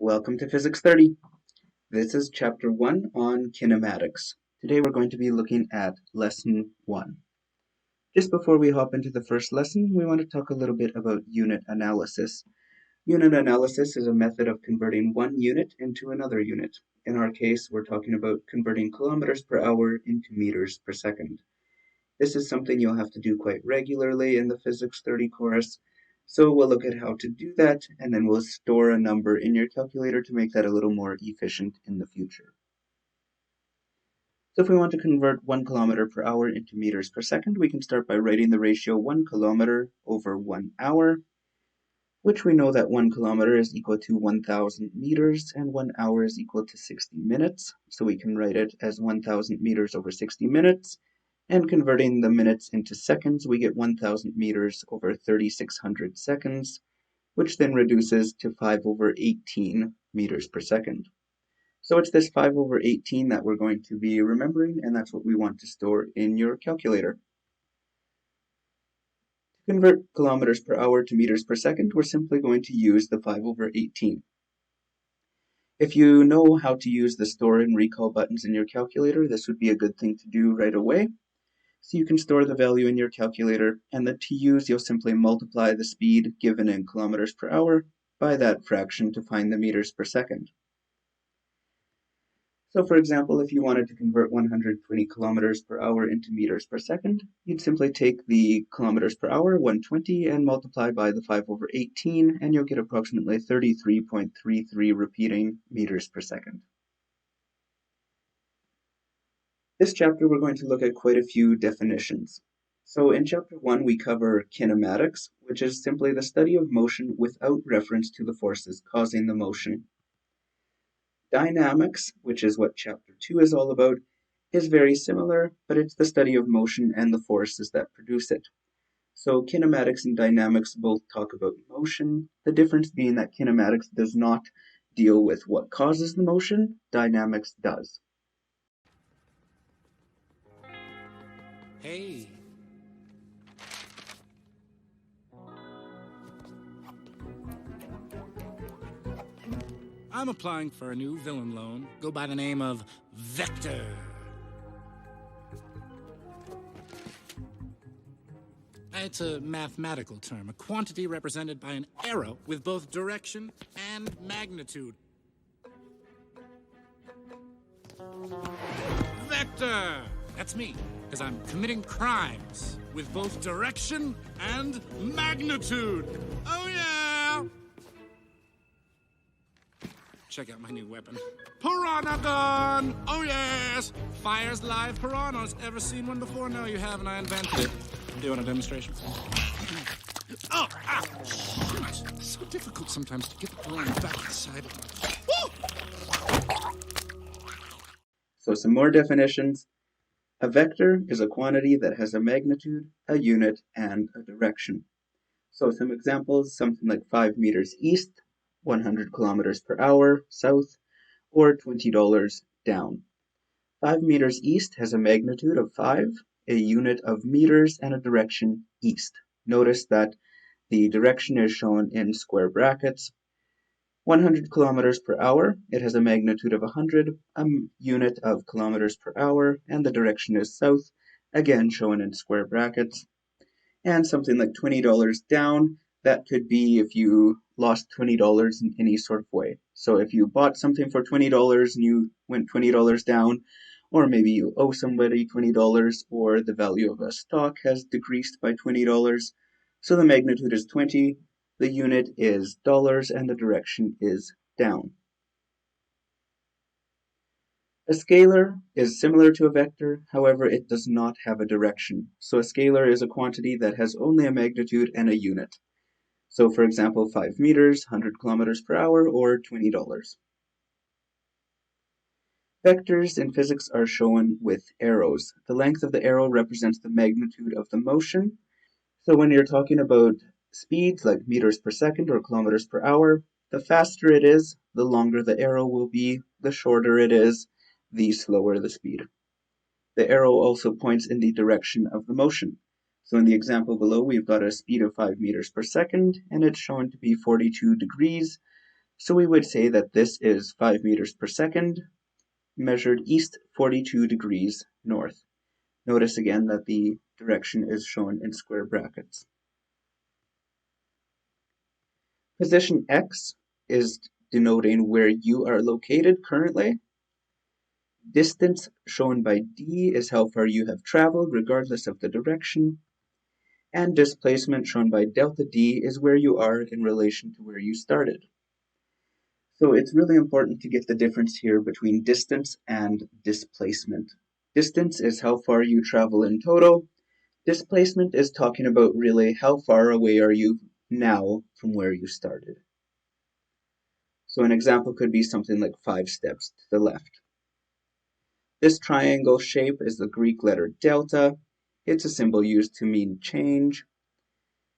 Welcome to Physics 30. This is Chapter 1 on kinematics. Today we're going to be looking at Lesson 1. Just before we hop into the first lesson, we want to talk a little bit about unit analysis. Unit analysis is a method of converting one unit into another unit. In our case, we're talking about converting kilometers per hour into meters per second. This is something you'll have to do quite regularly in the Physics 30 course. So we'll look at how to do that, and then we'll store a number in your calculator to make that a little more efficient in the future. So if we want to convert 1 kilometer per hour into meters per second, we can start by writing the ratio 1 kilometer over 1 hour, which we know that 1 kilometer is equal to 1,000 meters and 1 hour is equal to 60 minutes. So we can write it as 1,000 meters over 60 minutes. And converting the minutes into seconds, we get 1,000 meters over 3,600 seconds, which then reduces to 5 over 18 meters per second. So it's this 5 over 18 that we're going to be remembering, and that's what we want to store in your calculator. To convert kilometers per hour to meters per second, we're simply going to use the 5 over 18. If you know how to use the store and recall buttons in your calculator, this would be a good thing to do right away. So you can store the value in your calculator, and then to use, you'll simply multiply the speed given in kilometers per hour by that fraction to find the meters per second. So for example, if you wanted to convert 120 kilometers per hour into meters per second, you'd simply take the kilometers per hour, 120, and multiply by the 5 over 18, and you'll get approximately 33.33 repeating meters per second. This chapter, we're going to look at quite a few definitions. So in Chapter 1, we cover kinematics, which is simply the study of motion without reference to the forces causing the motion. Dynamics, which is what Chapter 2 is all about, is very similar, but it's the study of motion and the forces that produce it. So kinematics and dynamics both talk about motion, the difference being that kinematics does not deal with what causes the motion, dynamics does. Hey. I'm applying for a new villain loan. Go by the name of Vector. It's a mathematical term, a quantity represented by an arrow with both direction and magnitude. Vector! That's me, because I'm committing crimes with both direction and magnitude. Oh, yeah! Check out my new weapon. Piranha gun! Oh, yes! Fires live piranhas. Ever seen one before? No, you haven't. I invented it. Do you want a demonstration? Oh, ah! It's so difficult sometimes to get the piranha back inside. So some more definitions. A vector is a quantity that has a magnitude, a unit, and a direction. So some examples, something like 5 meters east, 100 kilometers per hour south, or $20 down. 5 meters east has a magnitude of 5, a unit of meters, and a direction east. Notice that the direction is shown in square brackets. 100 kilometers per hour, it has a magnitude of 100, a unit of kilometers per hour, and the direction is south, again shown in square brackets. And something like $20 down, that could be if you lost $20 in any sort of way. So if you bought something for $20 and you went $20 down, or maybe you owe somebody $20, or the value of a stock has decreased by $20, so the magnitude is 20, the unit is dollars, and the direction is down. A scalar is similar to a vector, however it does not have a direction. So a scalar is a quantity that has only a magnitude and a unit. So for example, 5 meters, 100 kilometers per hour, or $20. Vectors in physics are shown with arrows. The length of the arrow represents the magnitude of the motion. So when you're talking about speeds like meters per second or kilometers per hour, the faster it is, the longer the arrow will be, the shorter it is, the slower the speed. The arrow also points in the direction of the motion. So in the example below, we've got a speed of 5 meters per second, and it's shown to be 42 degrees. So we would say that this is 5 meters per second, measured east 42 degrees north. Notice again that the direction is shown in square brackets. Position X is denoting where you are located currently. Distance shown by D is how far you have traveled regardless of the direction. And displacement shown by delta D is where you are in relation to where you started. So it's really important to get the difference here between distance and displacement. Distance is how far you travel in total. Displacement is talking about really how far away are you now from where you started. So an example could be something like 5 steps to the left. This triangle shape is the Greek letter delta. It's a symbol used to mean change.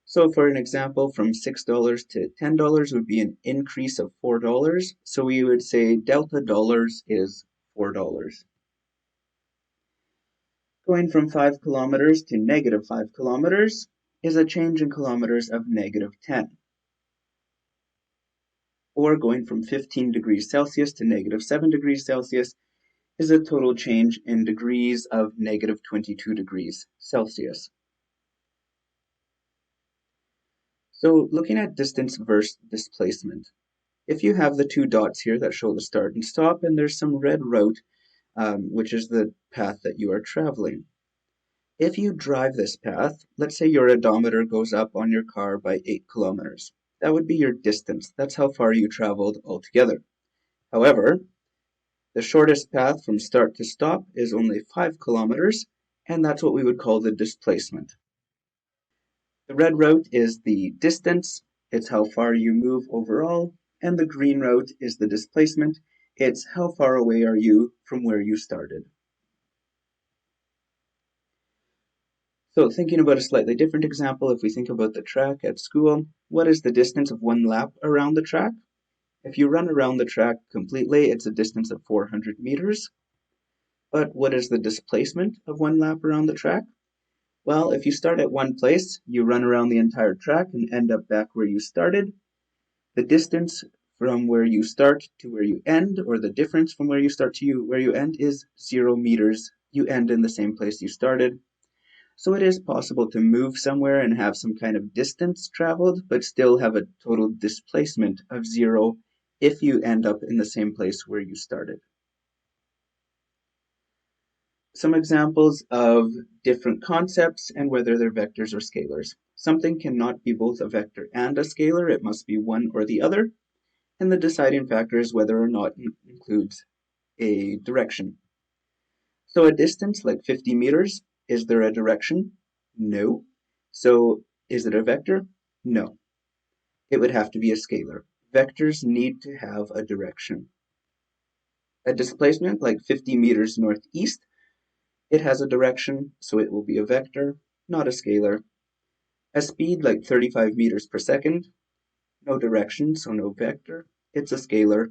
So for an example, from $6 to $10 would be an increase of $4. So we would say delta dollars is $4. Going from 5 kilometers to negative 5 kilometers is a change in kilometers of negative 10. Or going from 15 degrees Celsius to negative 7 degrees Celsius is a total change in degrees of negative 22 degrees Celsius. So looking at distance versus displacement, if you have the 2 dots here that show the start and stop, and there's some red route, which is the path that you are traveling. If you drive this path, let's say your odometer goes up on your car by 8 kilometers. That would be your distance. That's how far you traveled altogether. However, the shortest path from start to stop is only 5 kilometers, and that's what we would call the displacement. The red route is the distance, it's how far you move overall, and the green route is the displacement, it's how far away are you from where you started. So thinking about a slightly different example, if we think about the track at school, what is the distance of 1 lap around the track? If you run around the track completely, it's a distance of 400 meters. But what is the displacement of 1 lap around the track? Well, if you start at one place, you run around the entire track and end up back where you started. The distance from where you start to where you end, or the difference from where you start to where you end, is 0 meters. You end in the same place you started. So it is possible to move somewhere and have some kind of distance traveled, but still have a total displacement of 0 if you end up in the same place where you started. Some examples of different concepts and whether they're vectors or scalars. Something cannot be both a vector and a scalar, it must be one or the other, and the deciding factor is whether or not it includes a direction. So a distance like 50 meters, is there a direction? No. So is it a vector? No. It would have to be a scalar. Vectors need to have a direction. A displacement like 50 meters northeast, it has a direction, so it will be a vector, not a scalar. A speed like 35 meters per second, no direction, so no vector, it's a scalar.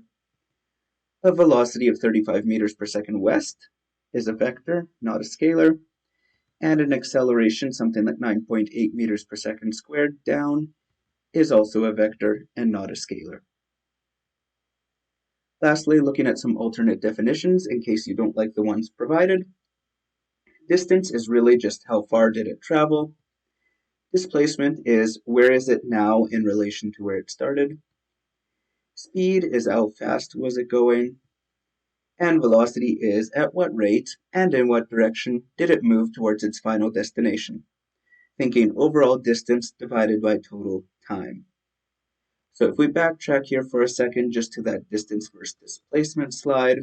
A velocity of 35 meters per second west is a vector, not a scalar. And an acceleration, something like 9.8 meters per second squared down, is also a vector and not a scalar. Lastly, looking at some alternate definitions in case you don't like the ones provided. Distance is really just how far did it travel. Displacement is where is it now in relation to where it started. Speed is how fast was it going. And velocity is at what rate and in what direction did it move towards its final destination. Thinking overall distance divided by total time. So if we backtrack here for a second just to that distance versus displacement slide,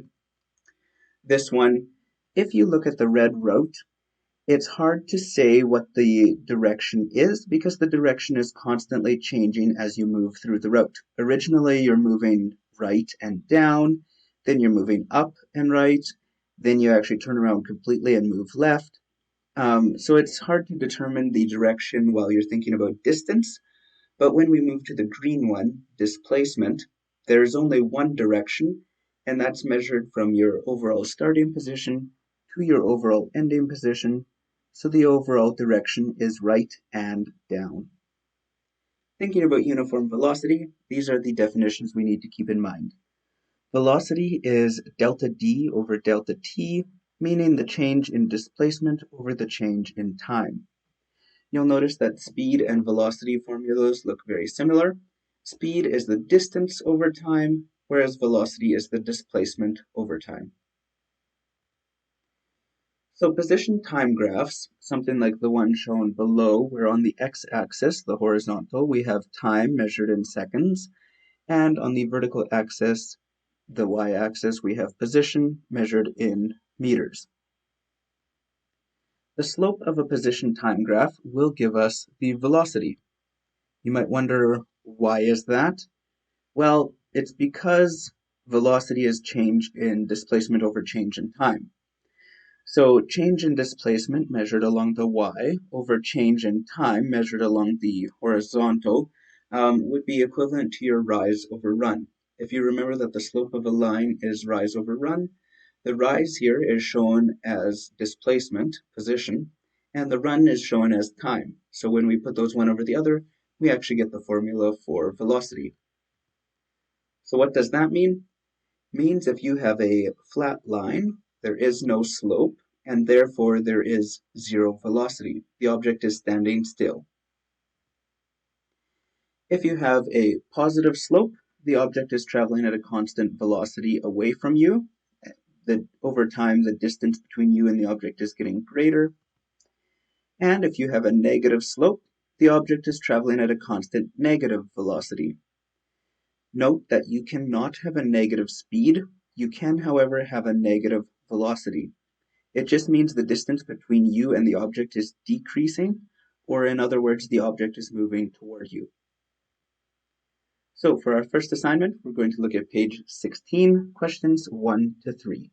this one, if you look at the red route, it's hard to say what the direction is because the direction is constantly changing as you move through the route. Originally, you're moving right and down, then you're moving up and right, then you actually turn around completely and move left. So it's hard to determine the direction while you're thinking about distance. But when we move to the green one, displacement, there's only one direction, and that's measured from your overall starting position to your overall ending position. So the overall direction is right and down. Thinking about uniform velocity, these are the definitions we need to keep in mind. Velocity is delta d over delta t, meaning the change in displacement over the change in time. You'll notice that speed and velocity formulas look very similar. Speed is the distance over time, whereas velocity is the displacement over time. So position time graphs, something like the one shown below, where on the x-axis, the horizontal, we have time measured in seconds, and on the vertical axis, the y-axis, we have position measured in meters. The slope of a position time graph will give us the velocity. You might wonder, why is that? Well, it's because velocity is change in displacement over change in time. So change in displacement measured along the y over change in time measured along the horizontal would be equivalent to your rise over run. If you remember that the slope of a line is rise over run, the rise here is shown as displacement, position, and the run is shown as time. So when we put those one over the other, we actually get the formula for velocity. So what does that mean? Means if you have a flat line, there is no slope, and therefore there is zero velocity. The object is standing still. If you have a positive slope, the object is traveling at a constant velocity away from you. Over time, the distance between you and the object is getting greater. And if you have a negative slope, the object is traveling at a constant negative velocity. Note that you cannot have a negative speed. You can, however, have a negative velocity. It just means the distance between you and the object is decreasing, or in other words, the object is moving toward you. So for our first assignment, we're going to look at page 16, questions 1 to 3.